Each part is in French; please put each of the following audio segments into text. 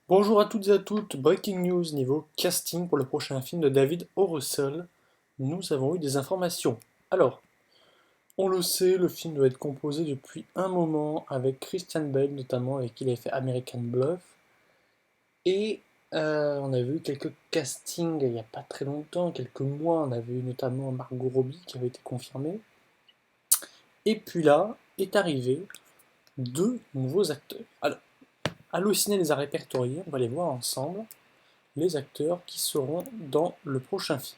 Bonjour à toutes et à toutes, breaking news niveau casting pour le prochain film de David O. Russell. Nous avons eu des informations. Alors, on le sait, le film doit être composé depuis un moment avec Christian Bale notamment, avec qui il avait fait American Bluff. Et on avait eu quelques castings il n'y a pas très longtemps, quelques mois, on avait eu notamment Margot Robbie qui avait été confirmée. Et puis là est arrivé deux nouveaux acteurs. Alors, Allociné les a répertoriés, on va les voir ensemble. Les acteurs qui seront dans le prochain film.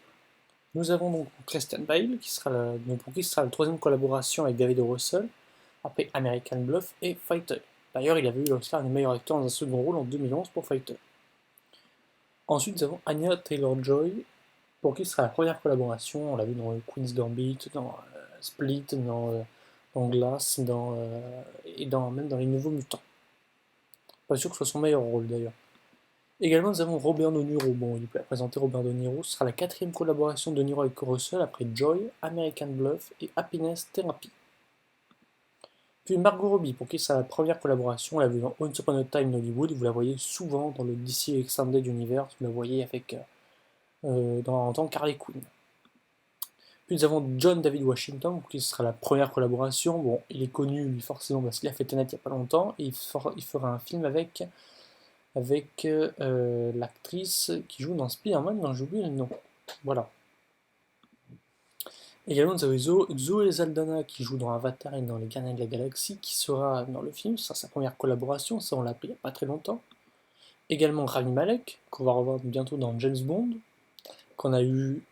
Nous avons donc Christian Bale, pour qui sera la troisième collaboration avec David O. Russell, après American Bluff et Fighter. D'ailleurs, il avait eu l'Oscar du meilleur acteur dans un second rôle en 2011 pour Fighter. Ensuite, nous avons Anya Taylor-Joy, pour qui sera la première collaboration. On l'a vu dans Queen's Gambit, dans Split, dans Glass, même dans Les Nouveaux Mutants. Pas sûr que ce soit son meilleur rôle d'ailleurs. Également, nous avons Robert De Niro. Bon, il a présenté Robert De Niro. Ce sera la quatrième collaboration de De Niro avec Russell après Joy, American Bluff et Happiness Therapy. Puis Margot Robbie, pour qui c'est la première collaboration. On l'a vu dans Once Upon a Time in Hollywood. Vous la voyez souvent dans le DC Extended Universe. Vous la voyez en tant qu'Harley Quinn. Puis nous avons John David Washington, pour qui ce sera la première collaboration. Bon, il est connu, lui, forcément, parce qu'il a fait Tenet il n'y a pas longtemps. Et il fera un film avec l'actrice qui joue dans Spider-Man, dont j'oublie le nom. Voilà. Également, nous avons Zoé Saldana qui joue dans Avatar et dans Les Gardiens de la Galaxie, qui sera dans le film. Ce sera sa première collaboration, ça on l'a appris il n'y a pas très longtemps. Également Rami Malek, qu'on va revoir bientôt dans James Bond, qu'on a vu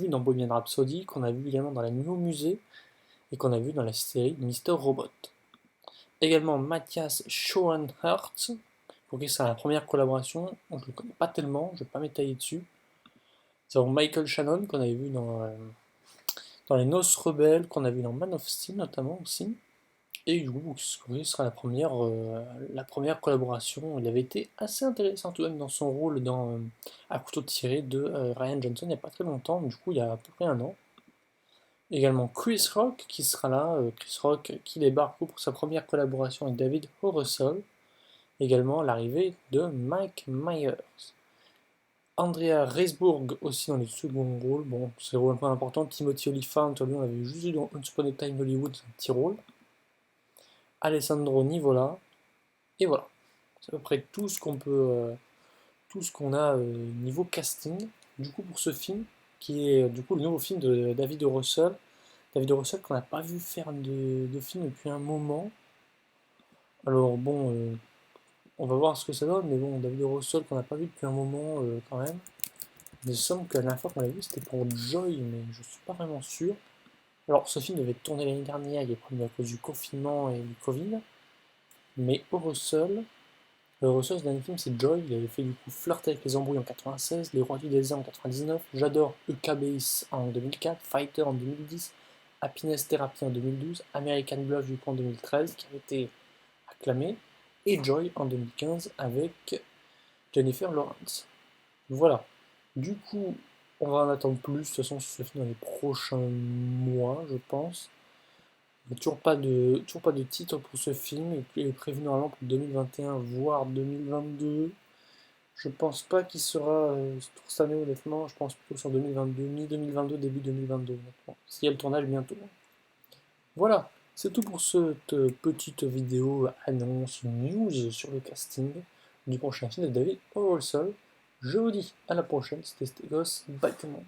dans Bohemian Rhapsody, qu'on a vu également dans la Nouveau Musée, et qu'on a vu dans la série Mister Robot. Également Matthias Schoenhertz, pour qui c'est la première collaboration. Je ne le connais pas tellement, je ne vais pas m'étaler dessus. Nous avons Michael Shannon, qu'on avait vu dans Les Noces Rebelles, qu'on a vu dans Man of Steel notamment aussi. Et du coup, ce sera la première collaboration. Il avait été assez intéressant tout de même dans son rôle dans À couteau tiré de Ryan Johnson il n'y a pas très longtemps, du coup il y a à peu près un an. Également Chris Rock qui sera là, Chris Rock qui débarque pour sa première collaboration avec David O. Russell. Également l'arrivée de Mike Myers. Andrea Riseborough aussi dans les seconds rôles. Bon, c'est le rôle un peu important. Timothy Olyphant, lui, on l'avait juste vu dans Once Upon a Time in Hollywood, c'est un petit rôle. Alessandro Nivola. Et voilà. C'est à peu près tout ce tout ce qu'on a niveau casting. Du coup, pour ce film, qui est du coup le nouveau film de David O. Russell. David O. Russell qu'on n'a pas vu faire de film depuis un moment. Alors bon, on va voir ce que ça donne, mais bon, David O. Russell qu'on n'a pas vu depuis un moment quand même. Il me semble que la dernière fois qu'on l'a vu, c'était pour Joy, mais je suis pas vraiment sûr. Alors, ce film devait tourner l'année dernière, il est prévu à cause du confinement et du Covid. Mais Russell, ce dernier film, c'est Joy. Il avait fait du coup Flirt avec les embrouilles en 96, Les Rois du désert en 99, J'adore EKBIS en 2004, Fighter en 2010, Happiness Therapy en 2012, American Bluff du coup en 2013, qui avait été acclamé, et Joy en 2015 avec Jennifer Lawrence. Voilà. Du coup, on va en attendre plus, de toute façon, sur ce film dans les prochains mois, je pense. Il n'y a toujours pas de titre pour ce film, il est prévu normalement pour 2021, voire 2022. Je pense pas qu'il sera pour cette année, honnêtement, je pense plutôt sur 2022, mi-2022, début 2022, honnêtement. S'il y a le tournage bientôt. Voilà, c'est tout pour cette petite vidéo annonce news sur le casting du prochain film de David O. Russell. Je vous dis à la prochaine, c'était Stegos, bye tout le monde.